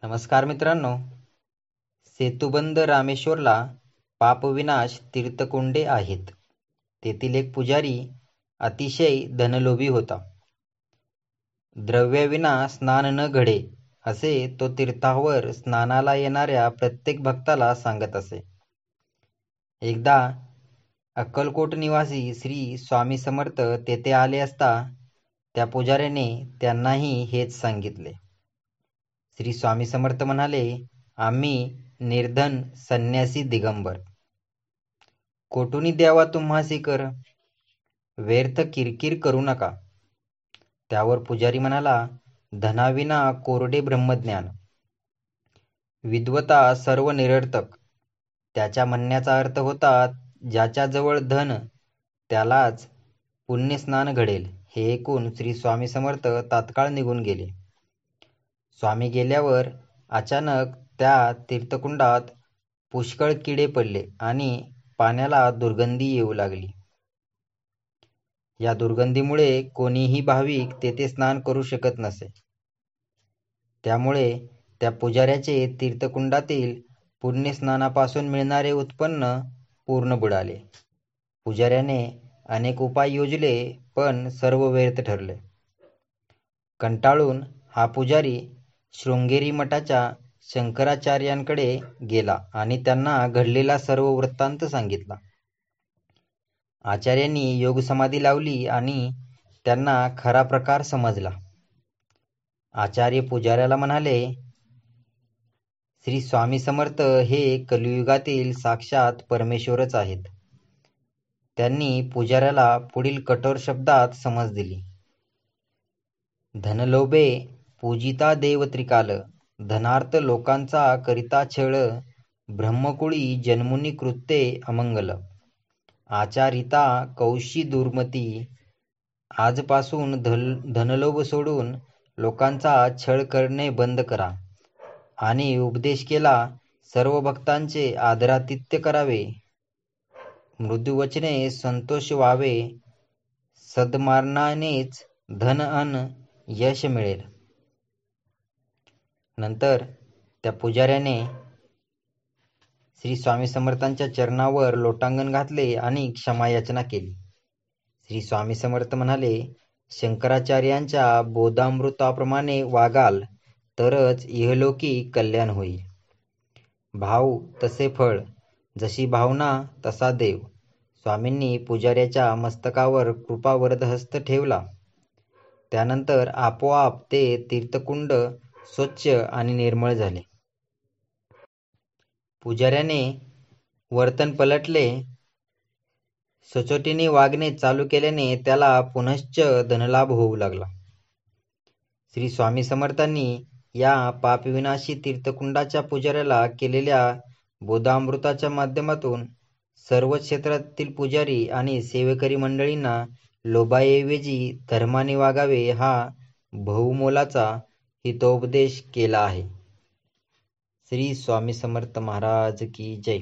नमस्कार मित्रांनो. सेतुबंद रामेश्वरला पापविनाश तीर्थकुंडे आहेत. तेथील एक पुजारी अतिशय धनलोभी होता. द्रव्याविना स्नान न घडे असे तो तीर्थावर स्नानाला येणाऱ्या प्रत्येक भक्ताला सांगत असे. एकदा अक्कलकोट निवासी श्री स्वामी समर्थ तेथे आले असता त्या पुजाऱ्याने त्यांनाही हेच सांगितले. श्री स्वामी समर्थ म्हणाले, आम्ही निर्धन संन्यासी दिगंबर. कोठूनी द्यावा तुम्हासी कर, व्यर्थ किरकिर करू नका. त्यावर पुजारी म्हणाला, धनाविना कोरडे ब्रह्मज्ञान, विद्वता सर्व निरर्थक. त्याच्या म्हणण्याचा अर्थ होता, ज्याच्याजवळ धन त्यालाच पुण्यस्नान घडेल. हे ऐकून श्री स्वामी समर्थ तात्काळ निघून गेले. स्वामी गेल्यावर अचानक त्या तीर्थकुंडात पुष्कळ किडे पडले आणि पाण्याला दुर्गंधी येऊ लागली. या दुर्गंधीमुळे कोणीही भाविक तेथे स्नान करू शकत नसे. त्यामुळे त्या पुजाऱ्याचे तीर्थकुंडातील पुण्यस्नानापासून मिळणारे उत्पन्न पूर्ण बुडाले. पुजाऱ्याने अनेक उपाय योजले, पण सर्व व्यर्थ ठरले. कंटाळून हा पुजारी शृंगेरी मठाच्या शंकराचार्यांकडे गेला आणि त्यांना घडलेला सर्व वृत्तांत सांगितला. आचार्यांनी योगसमाधी लावली आणि त्यांना खरा प्रकार समजला. आचार्य पुजाऱ्याला म्हणाले, श्री स्वामी समर्थ हे कलियुगातील साक्षात परमेश्वरच आहेत. त्यांनी पुजाऱ्याला पुढील कठोर शब्दात समज दिली. धनलोभे पूजिता देव त्रिकाल, धनार्थ लोकांचा करिता छळ, ब्रह्मकुळी जन्मुनी कृत्ये अमंगल, आचारिता कौशी दुर्मती. आजपासून धनलोभ सोडून लोकांचा छळ करणे बंद करा आणि उपदेश केला सर्व भक्तांचे आदरातिथ्य करावे, मृदुवचने संतोष व्हावे, सद्मार्गानेच धन अन यश मिळेल. नंतर त्या पुजाऱ्याने श्री स्वामी समर्थांच्या चरणावर लोटांगण घातले आणि क्षमायाचना केली. श्री स्वामी समर्थ म्हणाले, शंकराचार्यांच्या बोधामृताप्रमाणे वागाल तरच इहलोकी कल्याण होईल. भाव तसे फळ, जशी भावना तसा देव. स्वामींनी पुजाऱ्याच्या मस्तकावर कृपावरदहस्त ठेवला. त्यानंतर आपोआप ते तीर्थकुंड स्वच्छ आणि निर्मळ झाले. पुजाऱ्याने वर्तन पलटले. सचोटीने वागणे चालू केल्याने त्याला पुनश्च धनलाभ होऊ लागला. श्री स्वामी समर्थांनी या पापविनाशी तीर्थकुंडाच्या पुजाऱ्याला केलेल्या बोधामृताच्या माध्यमातून सर्व क्षेत्रातील पुजारी आणि सेवेकरी मंडळींना लोभाऐवजी धर्माने वागावे हा बहुमोलाचा हितोपदेश केला आहे. श्री स्वामी समर्थ महाराज की जय.